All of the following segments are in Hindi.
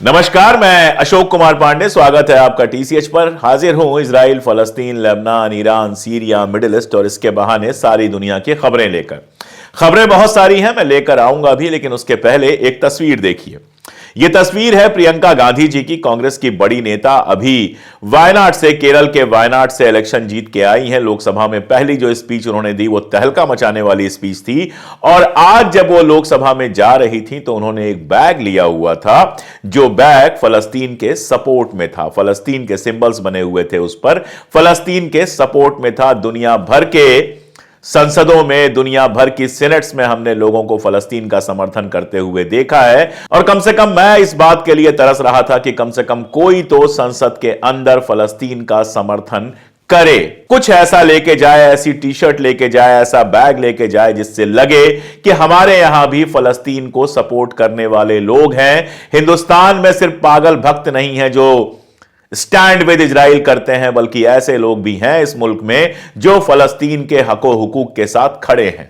नमस्कार, मैं अशोक कुमार पांडे। स्वागत है आपका टीसीएच पर। हाजिर हूं इजराइल, फलस्तीन, Lebanon, Iran, Syria, middle east और इसके बहाने सारी दुनिया की खबरें लेकर। खबरें बहुत सारी हैं, मैं लेकर आऊंगा भी, लेकिन उसके पहले एक तस्वीर देखिए। यह तस्वीर है प्रियंका गांधी जी की। कांग्रेस की बड़ी नेता अभी वायनाड से, केरल के वायनाड से इलेक्शन जीत के आई हैं। लोकसभा में पहली जो स्पीच उन्होंने दी वो तहलका मचाने वाली स्पीच थी। और आज जब वो लोकसभा में जा रही थी तो उन्होंने एक बैग लिया हुआ था, जो बैग फलस्तीन के सपोर्ट में था। फलस्तीन के सिंबल्स बने हुए थे उस पर, फलस्तीन के सपोर्ट में था। दुनिया भर के संसदों में, दुनिया भर की सीनेट्स में हमने लोगों को फलस्तीन का समर्थन करते हुए देखा है। और कम से कम मैं इस बात के लिए तरस रहा था कि कम से कम कोई तो संसद के अंदर फलस्तीन का समर्थन करे, कुछ ऐसा लेके जाए, ऐसी टी शर्ट लेके जाए, ऐसा बैग लेके जाए जिससे लगे कि हमारे यहां भी फलस्तीन को सपोर्ट करने वाले लोग हैं। हिंदुस्तान में सिर्फ पागल भक्त नहीं है जो स्टैंड विद इजराइल करते हैं, बल्कि ऐसे लोग भी हैं इस मुल्क में जो फलस्तीन के हको हुकूक के साथ खड़े हैं।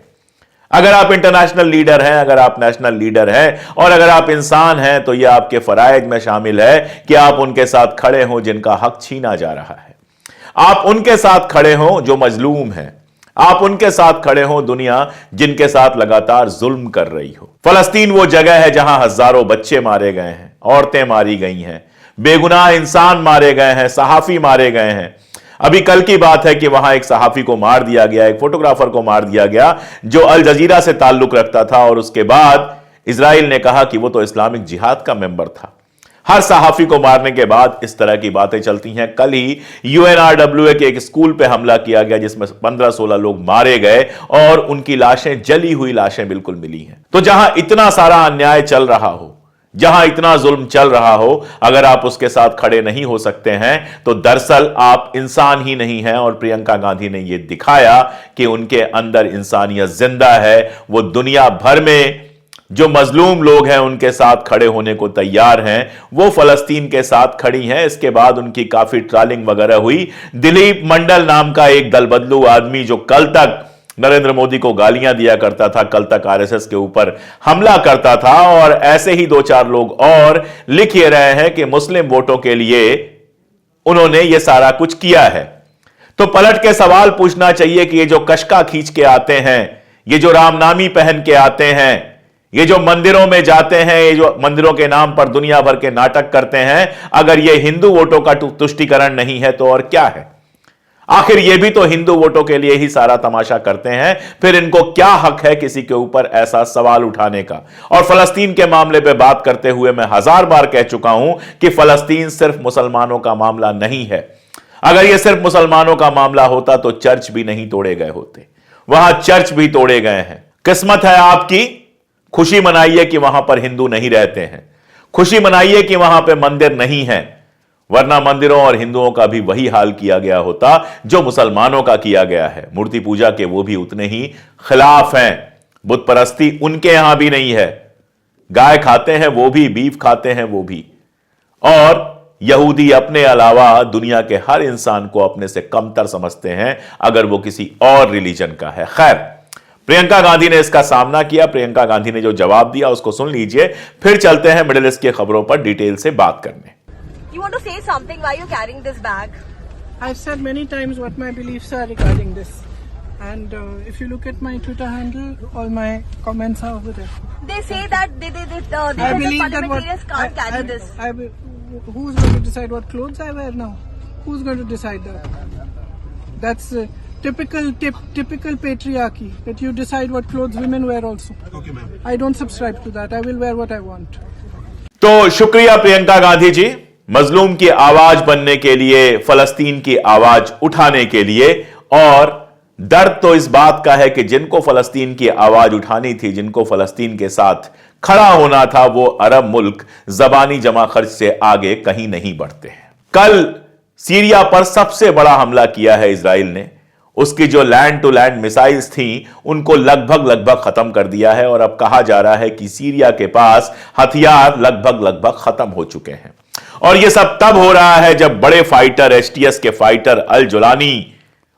अगर आप इंटरनेशनल लीडर हैं, अगर आप नेशनल लीडर हैं और अगर आप इंसान हैं, तो यह आपके फराइज में शामिल है कि आप उनके साथ खड़े हों जिनका हक छीना जा रहा है। आप उनके साथ खड़े हों जो मजलूम हैं। आप उनके साथ खड़े हों दुनिया जिनके साथ लगातार जुल्म कर रही हो। फलस्तीन वो जगह है जहां हजारों बच्चे मारे गए हैं, औरतें मारी गई हैं, बेगुनाह इंसान मारे गए हैं, सहाफी मारे गए हैं। अभी कल की बात है कि वहां एक सहाफी को मार दिया गया, एक फोटोग्राफर को मार दिया गया जो अल जजीरा से ताल्लुक रखता था, और उसके बाद इजराइल ने कहा कि वो तो इस्लामिक जिहाद का मेंबर था। हर सहाफी को मारने के बाद इस तरह की बातें चलती हैं। कल ही यूएनआरडब्ल्यूए के एक स्कूल पे हमला किया गया जिसमें 15-16 लोग मारे गए और उनकी लाशें, जली हुई लाशें बिल्कुल मिली हैं। तो जहां इतना सारा अन्याय चल रहा हो, जहां इतना जुल्म चल रहा हो, अगर आप उसके साथ खड़े नहीं हो सकते हैं तो दरअसल आप इंसान ही नहीं हैं। और प्रियंका गांधी ने यह दिखाया कि उनके अंदर इंसानियत जिंदा है। वो दुनिया भर में जो मजलूम लोग हैं उनके साथ खड़े होने को तैयार हैं। वो फलस्तीन के साथ खड़ी हैं। इसके बाद उनकी काफी ट्रॉलिंग वगैरह हुई। दिलीप मंडल नाम का एक दलबदलू आदमी जो कल तक नरेंद्र मोदी को गालियां दिया करता था, कल तक आरएसएस के ऊपर हमला करता था, और ऐसे ही 2-4 लोग और लिख ये रहे हैं कि मुस्लिम वोटों के लिए उन्होंने ये सारा कुछ किया है। तो पलट के सवाल पूछना चाहिए कि ये जो कशका खींच के आते हैं, ये जो रामनामी पहन के आते हैं, ये जो मंदिरों में जाते हैं, ये जो मंदिरों के नाम पर दुनिया भर के नाटक करते हैं, अगर ये हिंदू वोटों का तुष्टीकरण नहीं है तो और क्या है? आखिर ये भी तो हिंदू वोटों के लिए ही सारा तमाशा करते हैं। फिर इनको क्या हक है किसी के ऊपर ऐसा सवाल उठाने का? और फलस्तीन के मामले पे बात करते हुए मैं 1000 बार कह चुका हूं कि फलस्तीन सिर्फ मुसलमानों का मामला नहीं है। अगर यह सिर्फ मुसलमानों का मामला होता तो चर्च भी नहीं तोड़े गए होते। वहां चर्च भी तोड़े गए हैं। किस्मत है आपकी, खुशी मनाइए कि वहां पर हिंदू नहीं रहते हैं, खुशी मनाइए कि वहां पर मंदिर नहीं है, वरना मंदिरों और हिंदुओं का भी वही हाल किया गया होता जो मुसलमानों का किया गया है। मूर्ति पूजा के वो भी उतने ही खिलाफ हैं। बुत परस्ती उनके यहां भी नहीं है। गाय खाते हैं वो भी, बीफ खाते हैं वो भी। और यहूदी अपने अलावा दुनिया के हर इंसान को अपने से कमतर समझते हैं अगर वो किसी और रिलीजन का है। खैर, प्रियंका गांधी ने इसका सामना किया। प्रियंका गांधी ने जो जवाब दिया उसको सुन लीजिए, फिर चलते हैं मिडिल ईस्ट की खबरों पर डिटेल से बात करने। You want to say something? Why are you carrying this bag? I've said many times what my beliefs are regarding this. And if you look at my Twitter handle, all my comments are over there. They say that they I the believe that parliamentarians can't carry this. Who's going to decide what clothes I wear now? Who's going to decide that? That's typical patriarchy, that you decide what clothes women wear also. Okay, ma'am. I don't subscribe to that. I will wear what I want. तो शुक्रिया प्रियंका गांधी जी, मजलूम की आवाज बनने के लिए, फलस्तीन की आवाज उठाने के लिए। और दर्द तो इस बात का है कि जिनको फलस्तीन की आवाज उठानी थी, जिनको फलस्तीन के साथ खड़ा होना था, वो अरब मुल्क जबानी जमा खर्च से आगे कहीं नहीं बढ़ते हैं। कल सीरिया पर सबसे बड़ा हमला किया है इजराइल ने। उसकी जो लैंड टू लैंड मिसाइल्स थी उनको लगभग खत्म कर दिया है। और अब कहा जा रहा है कि सीरिया के पास हथियार लगभग खत्म हो चुके हैं। और यह सब तब हो रहा है जब बड़े फाइटर, एचटीएस के फाइटर अल जुलानी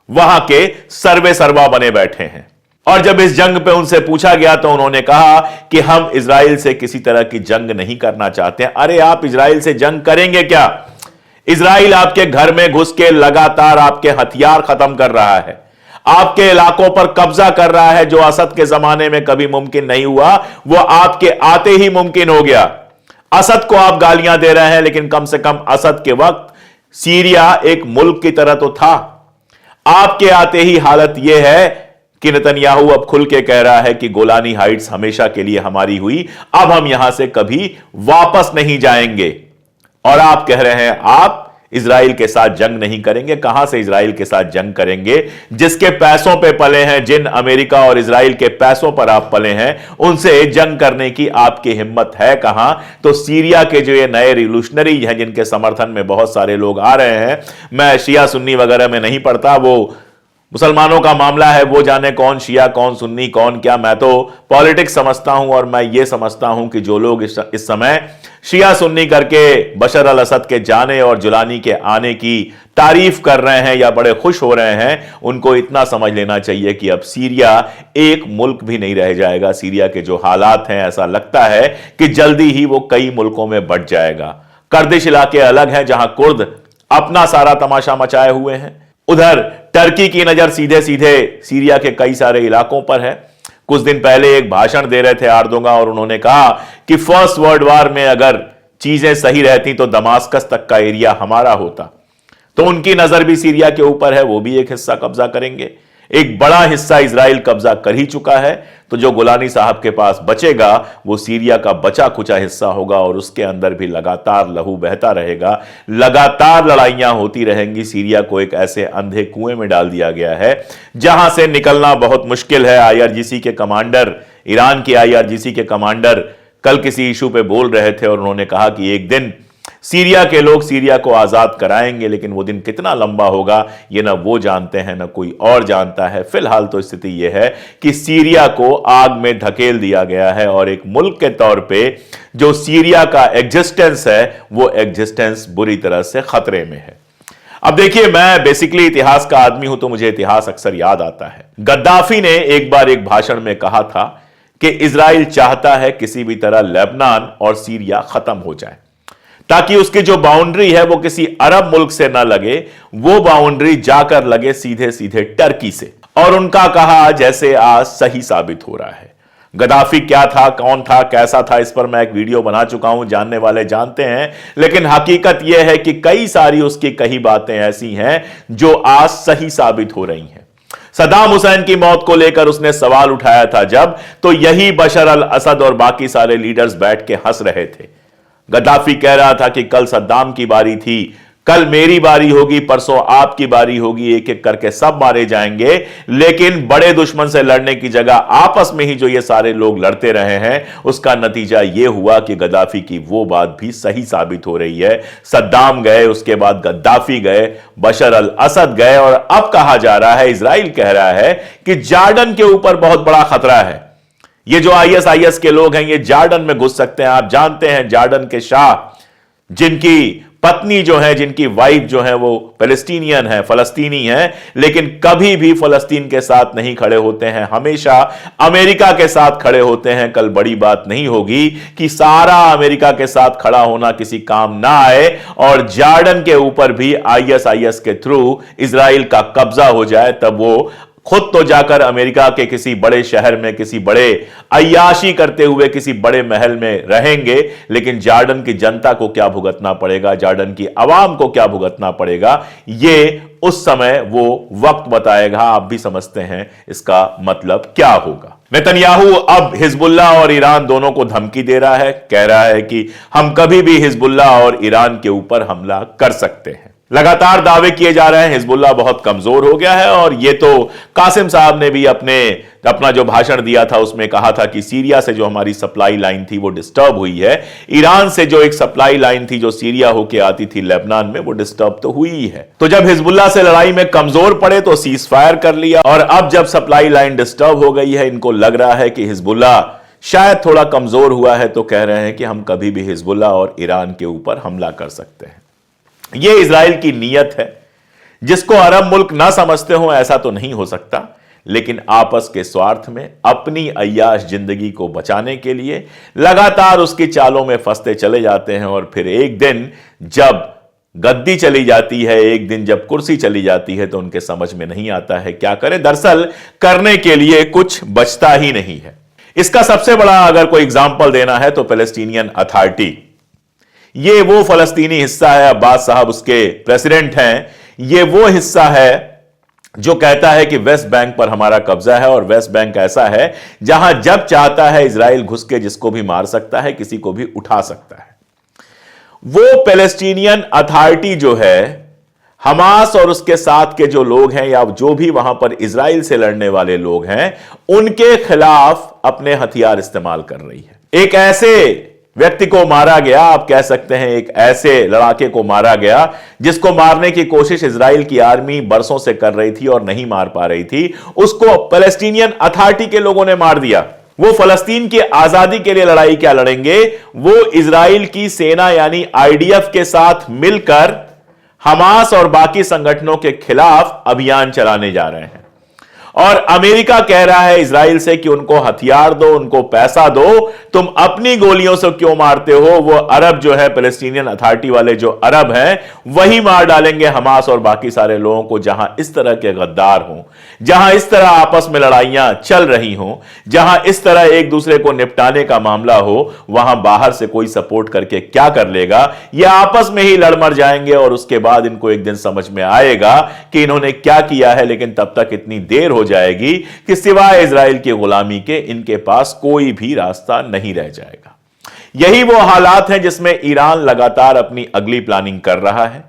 वहां के सर्वे सर्वा बने बैठे हैं। और जब इस जंग पे उनसे पूछा गया तो उन्होंने कहा कि हम इजराइल से किसी तरह की जंग नहीं करना चाहते हैं। अरे आप इजराइल से जंग करेंगे क्या? इजराइल आपके घर में घुस के लगातार आपके हथियार खत्म कर रहा है, आपके इलाकों पर कब्जा कर रहा है। जो असद के जमाने में कभी मुमकिन नहीं हुआ वो आपके आते ही मुमकिन हो गया। असद को आप गालियां दे रहे हैं, लेकिन कम से कम असद के वक्त सीरिया एक मुल्क की तरह तो था। आपके आते ही हालत यह है कि नेतन्याहू अब खुल के कह रहा है कि गोलानी हाइट्स हमेशा के लिए हमारी हुई, अब हम यहां से कभी वापस नहीं जाएंगे। और आप कह रहे हैं आप इजराइल के साथ जंग नहीं करेंगे। कहां से इजराइल के साथ जंग करेंगे? जिसके पैसों पे पले हैं, जिन अमेरिका और इजराइल के पैसों पर आप पले हैं, उनसे जंग करने की आपकी हिम्मत है कहां? तो सीरिया के जो ये नए रिवोल्यूशनरी हैं, जिनके समर्थन में बहुत सारे लोग आ रहे हैं, मैं शिया सुन्नी वगैरह में नहीं पढ़ता, वो मुसलमानों का मामला है, वो जाने कौन शिया कौन सुन्नी कौन क्या। मैं तो पॉलिटिक्स समझता हूं और मैं ये समझता हूं कि जो लोग इस समय शिया सुन्नी करके बशर अल असद के जाने और जुलानी के आने की तारीफ कर रहे हैं या बड़े खुश हो रहे हैं, उनको इतना समझ लेना चाहिए कि अब सीरिया एक मुल्क भी नहीं रह जाएगा। सीरिया के जो हालात हैं, ऐसा लगता है कि जल्दी ही वो कई मुल्कों में बंट जाएगा। कर्दिश इलाके अलग हैं, जहां कुर्द अपना सारा तमाशा मचाए हुए हैं। उधर टर्की की नजर सीधे सीधे सीरिया के कई सारे इलाकों पर है। कुछ दिन पहले एक भाषण दे रहे थे एर्दोगान और उन्होंने कहा कि फर्स्ट वर्ल्ड वॉर में अगर चीजें सही रहती तो दमास्कस तक का एरिया हमारा होता। तो उनकी नजर भी सीरिया के ऊपर है, वो भी एक हिस्सा कब्जा करेंगे। एक बड़ा हिस्सा इजराइल कब्जा कर ही चुका है, तो जो गोलानी साहब के पास बचेगा वो सीरिया का बचा खुचा हिस्सा होगा और उसके अंदर भी लगातार लहू बहता रहेगा, लगातार लड़ाइयां होती रहेंगी। सीरिया को एक ऐसे अंधे कुएं में डाल दिया गया है जहां से निकलना बहुत मुश्किल है। आईआरजीसी के कमांडर, ईरान के आईआरजीसी के कमांडर कल किसी इशू पे बोल रहे थे और उन्होंने कहा कि एक दिन सीरिया के लोग सीरिया को आजाद कराएंगे, लेकिन वो दिन कितना लंबा होगा ये ना वो जानते हैं ना कोई और जानता है। फिलहाल तो स्थिति ये है कि सीरिया को आग में धकेल दिया गया है और एक मुल्क के तौर पे जो सीरिया का एग्जिस्टेंस है वो एग्जिस्टेंस बुरी तरह से खतरे में है। अब देखिए, मैं बेसिकली इतिहास का आदमी हूं तो मुझे इतिहास अक्सर याद आता है। गद्दाफी ने एक बार एक भाषण में कहा था कि इजराइल चाहता है किसी भी तरह लेबनान और सीरिया खत्म हो जाए ताकि उसकी जो बाउंड्री है वो किसी अरब मुल्क से ना लगे, वो बाउंड्री जाकर लगे सीधे सीधे टर्की से। और उनका कहा जैसे आज सही साबित हो रहा है। गद्दाफी क्या था, कौन था, कैसा था, इस पर मैं एक वीडियो बना चुका हूं, जानने वाले जानते हैं। लेकिन हकीकत यह है कि कई सारी उसकी कही बातें ऐसी हैं जो आज सही साबित हो रही हैं। सद्दाम हुसैन की मौत को लेकर उसने सवाल उठाया था जब, तो यही बशर अल असद और बाकी सारे लीडर्स बैठ के हंस रहे थे। गद्दाफी कह रहा था कि कल सद्दाम की बारी थी, कल मेरी बारी होगी, परसों आपकी बारी होगी, एक एक करके सब मारे जाएंगे। लेकिन बड़े दुश्मन से लड़ने की जगह आपस में ही जो ये सारे लोग लड़ते रहे हैं, उसका नतीजा ये हुआ कि गद्दाफी की वो बात भी सही साबित हो रही है। सद्दाम गए, उसके बाद गद्दाफी गए, बशर अल असद गए और अब कहा जा रहा है, इजराइल कह रहा है कि जॉर्डन के ऊपर बहुत बड़ा खतरा है। ये जो आईएसआईएस के लोग हैं ये जॉर्डन में घुस सकते हैं। आप जानते हैं जॉर्डन के शाह, जिनकी पत्नी जो है, जिनकी वाइफ जो है वो पैलेस्टीनियन है, फलस्तीनी है, लेकिन कभी भी फलस्तीन के साथ नहीं खड़े होते हैं, हमेशा अमेरिका के साथ खड़े होते हैं। कल बड़ी बात नहीं होगी कि सारा अमेरिका के साथ खड़ा होना किसी काम ना आए और जॉर्डन के ऊपर भी आईएसआईएस के थ्रू इजराइल का कब्जा हो जाए, तब वो खुद तो जाकर अमेरिका के किसी बड़े शहर में, किसी बड़े अय्याशी करते हुए किसी बड़े महल में रहेंगे, लेकिन जॉर्डन की जनता को क्या भुगतना पड़ेगा, जॉर्डन की आवाम को क्या भुगतना पड़ेगा, ये उस समय वो वक्त बताएगा। आप भी समझते हैं इसका मतलब क्या होगा। नेतन्याहू अब हिजबुल्लाह और ईरान दोनों को धमकी दे रहा है, कह रहा है कि हम कभी भी हिजबुल्लाह और ईरान के ऊपर हमला कर सकते हैं। लगातार दावे किए जा रहे हैं हिजबुल्लाह बहुत कमजोर हो गया है और ये तो कासिम साहब ने भी अपना जो भाषण दिया था उसमें कहा था कि सीरिया से जो हमारी सप्लाई लाइन थी वो डिस्टर्ब हुई है, ईरान से जो एक सप्लाई लाइन थी जो सीरिया होके आती थी लेबनान में, वो डिस्टर्ब तो हुई ही है। तो जब हिजबुल्लाह से लड़ाई में कमजोर पड़े तो सीज फायर कर लिया और अब जब सप्लाई लाइन डिस्टर्ब हो गई है, इनको लग रहा है कि हिजबुल्लाह शायद थोड़ा कमजोर हुआ है, तो कह रहे हैं कि हम कभी भी हिजबुल्लाह और ईरान के ऊपर हमला कर सकते हैं। ये इजराइल की नीयत है, जिसको अरब मुल्क ना समझते हो ऐसा तो नहीं हो सकता, लेकिन आपस के स्वार्थ में अपनी अय्याश जिंदगी को बचाने के लिए लगातार उसकी चालों में फंसते चले जाते हैं। और फिर एक दिन जब गद्दी चली जाती है, एक दिन जब कुर्सी चली जाती है, तो उनके समझ में नहीं आता है क्या करें। दरअसल करने के लिए कुछ बचता ही नहीं है। इसका सबसे बड़ा अगर कोई एग्जाम्पल देना है तो पैलेस्टीनियन अथॉरिटी, ये वो फलस्तीनी हिस्सा है, अब्बास साहब उसके प्रेसिडेंट हैं, ये वो हिस्सा है जो कहता है कि वेस्ट बैंक पर हमारा कब्जा है और वेस्ट बैंक ऐसा है जहां जब चाहता है इजराइल घुस के जिसको भी मार सकता है, किसी को भी उठा सकता है। वो पैलेस्टीनियन अथॉरिटी जो है, हमास और उसके साथ के जो लोग हैं या जो भी वहां पर इजराइल से लड़ने वाले लोग हैं, उनके खिलाफ अपने हथियार इस्तेमाल कर रही है। एक ऐसे व्यक्ति को मारा गया, आप कह सकते हैं एक ऐसे लड़ाके को मारा गया जिसको मारने की कोशिश इजराइल की आर्मी बरसों से कर रही थी और नहीं मार पा रही थी। उसको पैलेस्टीनियन अथॉरिटी के लोगों ने मार दिया। वो फलस्तीन की आजादी के लिए लड़ाई क्या लड़ेंगे, वो इजराइल की सेना यानी आईडीएफ के साथ मिलकर हमास और बाकी संगठनों के खिलाफ अभियान चलाने जा रहे हैं। और अमेरिका कह रहा है इजराइल से कि उनको हथियार दो, उनको पैसा दो, तुम अपनी गोलियों से क्यों मारते हो। वो अरब जो है, पैलेस्टीनियन अथॉरिटी वाले जो अरब हैं, वही मार डालेंगे हमास और बाकी सारे लोगों को जहां इस तरह के गद्दार हों, जहां इस तरह आपस में लड़ाइयां चल रही हों, जहां इस तरह एक दूसरे को निपटाने का मामला हो। वहां बाहर से कोई सपोर्ट करके क्या कर लेगा, ये आपस में ही लड़ मर जाएंगे और उसके बाद इनको एक दिन समझ में आएगा कि इन्होंने क्या किया है। लेकिन तब तक इतनी देर हो जाएगी कि सिवाय इजराइल की गुलामी के इनके पास कोई भी रास्ता नहीं रह जाएगा। यही वो हालात हैं जिसमें ईरान लगातार अपनी अगली प्लानिंग कर रहा है।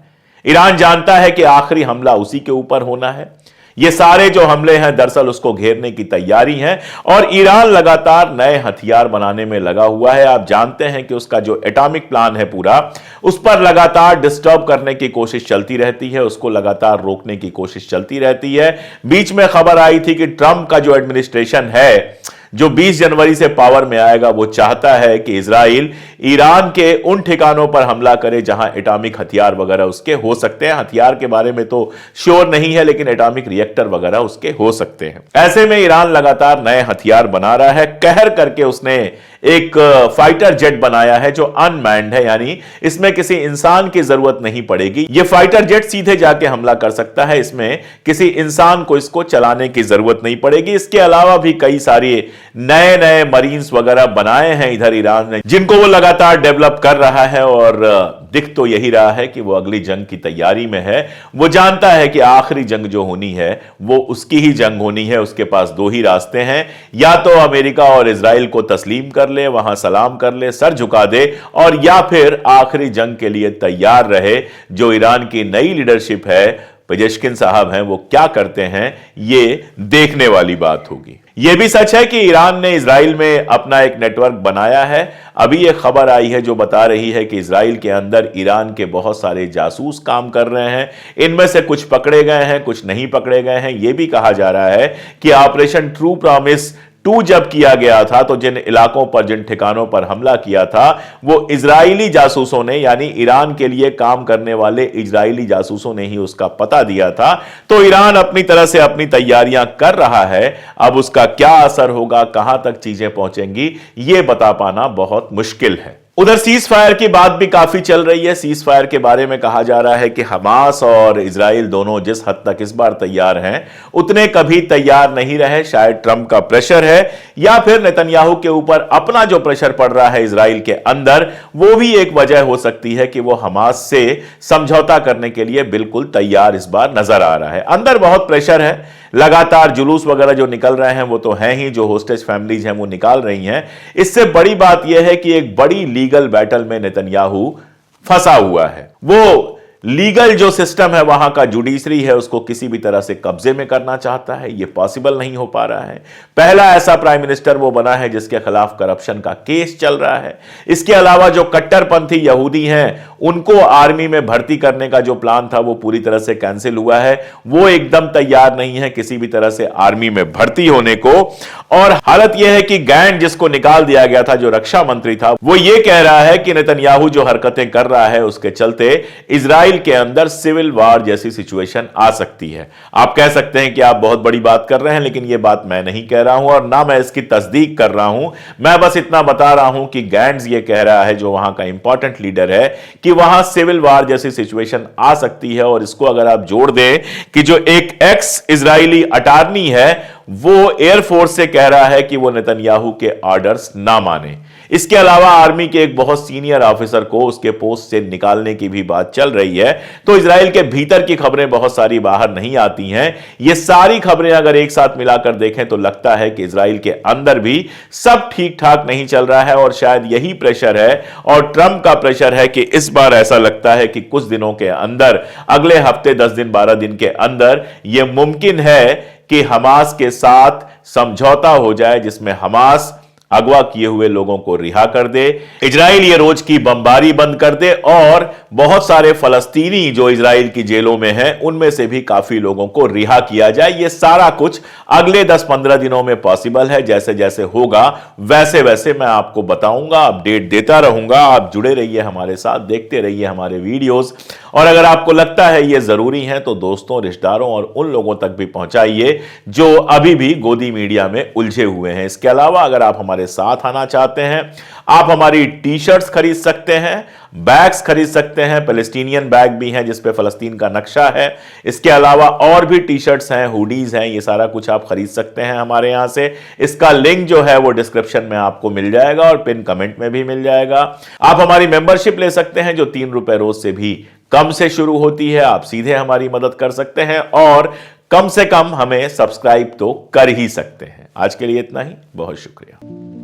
ईरान जानता है कि आखिरी हमला उसी के ऊपर होना है। ये सारे जो हमले हैं दरअसल उसको घेरने की तैयारी है और ईरान लगातार नए हथियार बनाने में लगा हुआ है। आप जानते हैं कि उसका जो एटॉमिक प्लान है पूरा, उस पर लगातार डिस्टर्ब करने की कोशिश चलती रहती है, उसको लगातार रोकने की कोशिश चलती रहती है। बीच में खबर आई थी कि ट्रंप का जो एडमिनिस्ट्रेशन है, जो 20 जनवरी से पावर में आएगा, वो चाहता है कि इजराइल ईरान के उन ठिकानों पर हमला करे जहां एटॉमिक हथियार वगैरह उसके हो सकते हैं। हथियार के बारे में तो श्योर नहीं है, लेकिन एटॉमिक रिएक्टर वगैरह उसके हो सकते हैं। ऐसे में ईरान लगातार नए हथियार बना रहा है। कहर करके उसने एक फाइटर जेट बनाया है जो अनमैन्ड है, यानी इसमें किसी इंसान की जरूरत नहीं पड़ेगी। यह फाइटर जेट सीधे जाके हमला कर सकता है, इसमें किसी इंसान को इसको चलाने की जरूरत नहीं पड़ेगी। इसके अलावा भी कई सारे नए नए मरीन्स वगैरह बनाए हैं इधर ईरान ने, जिनको वो लगातार डेवलप कर रहा है। और दिख तो यही रहा है कि वो अगली जंग की तैयारी में है। वो जानता है कि आखिरी जंग जो होनी है वो उसकी ही जंग होनी है। उसके पास दो ही रास्ते हैं, या तो अमेरिका और इजराइल को तस्लीम कर ले, वहां सलाम कर ले, सर झुका दे, और या फिर आखिरी जंग के लिए तैयार रहे। जो ईरान की नई लीडरशिप है, पेजेश्किन साहब हैं, वो क्या करते हैं, ये देखने वाली बात होगी। यह भी सच है कि ईरान ने इजराइल में अपना एक नेटवर्क बनाया है। अभी एक खबर आई है जो बता रही है कि इजराइल के अंदर ईरान के बहुत सारे जासूस काम कर रहे हैं। इनमें से कुछ पकड़े गए हैं, कुछ नहीं पकड़े गए हैं। यह भी कहा जा रहा है कि ऑपरेशन ट्रू प्रॉमिस 2 जब किया गया था, तो जिन इलाकों पर, जिन ठिकानों पर हमला किया था, वो इजरायली जासूसों ने, यानी ईरान के लिए काम करने वाले इजरायली जासूसों ने ही उसका पता दिया था। तो ईरान अपनी तरह से अपनी तैयारियां कर रहा है। अब उसका क्या असर होगा, कहां तक चीजें पहुंचेंगी, यह बता पाना बहुत मुश्किल है। उधर सीज फायर की बात भी काफी चल रही है। सीज फायर के बारे में कहा जा रहा है कि हमास और इजराइल दोनों जिस हद तक इस बार तैयार हैं, उतने कभी तैयार नहीं रहे। शायद ट्रंप का प्रेशर है, या फिर नेतन्याहू के ऊपर अपना जो प्रेशर पड़ रहा है इजराइल के अंदर, वो भी एक वजह हो सकती है कि वो हमास से समझौता करने के लिए बिल्कुल तैयार इस बार नजर आ रहा है। अंदर बहुत प्रेशर है, लगातार जुलूस वगैरह जो निकल रहे हैं वो तो हैं ही, जो होस्टेज फैमिलीज हैं वो निकाल रही हैं। इससे बड़ी बात यह है कि एक बड़ी लीगल बैटल में नेतन्याहू फंसा हुआ है। वो लीगल जो सिस्टम है, वहां का जुडिशरी है, उसको किसी भी तरह से कब्जे में करना चाहता है। यह पॉसिबल नहीं हो पा रहा है। पहला ऐसा प्राइम मिनिस्टर वो बना है जिसके खिलाफ करप्शन का केस चल रहा है। इसके अलावा जो कट्टरपंथी यहूदी हैं, उनको आर्मी में भर्ती करने का जो प्लान था वो पूरी तरह से कैंसिल हुआ है। वो एकदम तैयार नहीं है किसी भी तरह से आर्मी में भर्ती होने को। और हालत यह है कि गैंट जिसको निकाल दिया गया था, जो रक्षा मंत्री था, वो ये कह रहा है कि नेतन्याहू जो हरकतें कर रहा है उसके चलते इजराइल के अंदर सिविल वार जैसी सिचुएशन आ सकती है। आप कह सकते हैं कि आप बहुत बड़ी बात कर रहे हैं, लेकिन यह बात मैं नहीं कह रहा हूं और ना मैं इसकी तस्दीक कर रहा हूं। मैं बस इतना बता रहा हूं कि गैंट्स ये कह रहा है, जो वहां का इंपॉर्टेंट लीडर है, कि वहां सिविल वार जैसी सिचुएशन आ सकती है। और इसको अगर आप जोड़ दें कि जो एक एक्स इजरायली अटॉर्नी है वो एयरफोर्स से कह रहा है कि वो नेतन्याहू के ऑर्डर्स ना माने। इसके अलावा आर्मी के एक बहुत सीनियर ऑफिसर को उसके पोस्ट से निकालने की भी बात चल रही है। तो इजराइल के भीतर की खबरें बहुत सारी बाहर नहीं आती हैं। ये सारी खबरें अगर एक साथ मिलाकर देखें तो लगता है कि इजराइल के अंदर भी सब ठीक ठाक नहीं चल रहा है और शायद यही प्रेशर है और ट्रंप का प्रेशर है कि इस बार ऐसा लगता है कि कुछ दिनों के अंदर, अगले हफ्ते 10 दिन 12 दिन के अंदर यह मुमकिन है कि हमास के साथ समझौता हो जाए, जिसमें हमास अगवा किए हुए लोगों को रिहा कर दे, इजराइल ये रोज की बमबारी बंद कर दे और बहुत सारे फलस्तीनी जो इजराइल की जेलों में हैं उनमें से भी काफी लोगों को रिहा किया जाए। ये सारा कुछ अगले 10-15 दिनों में पॉसिबल है। जैसे जैसे होगा वैसे वैसे मैं आपको बताऊंगा, अपडेट देता रहूंगा। आप जुड़े रहिए हमारे साथ, देखते रहिए हमारे वीडियोस। और अगर आपको लगता है ये जरूरी है तो दोस्तों, रिश्तेदारों और उन लोगों तक भी पहुंचाइए जो अभी भी गोदी मीडिया में उलझे हुए हैं। इसके अलावा अगर आप हमारे साथ आना चाहते हैं, आप हमारी टी शर्ट्स खरीद सकते हैं, बैग्स खरीद सकते हैं। पैलेस्टीनियन बैग भी हैं जिस पे फलस्तीन का नक्शा है। इसके अलावा और भी टी शर्ट्स हैं, हुडीज हैं, ये सारा कुछ आप खरीद सकते हैं हमारे यहां से। इसका लिंक जो है वो डिस्क्रिप्शन में आपको मिल जाएगा और पिन कमेंट में भी मिल जाएगा। आप हमारी मेंबरशिप ले सकते हैं जो 3 रुपए रोज से भी कम से शुरू होती है। आप सीधे हमारी मदद कर सकते हैं और कम से कम हमें सब्सक्राइब तो कर ही सकते हैं। आज के लिए इतना ही, बहुत शुक्रिया।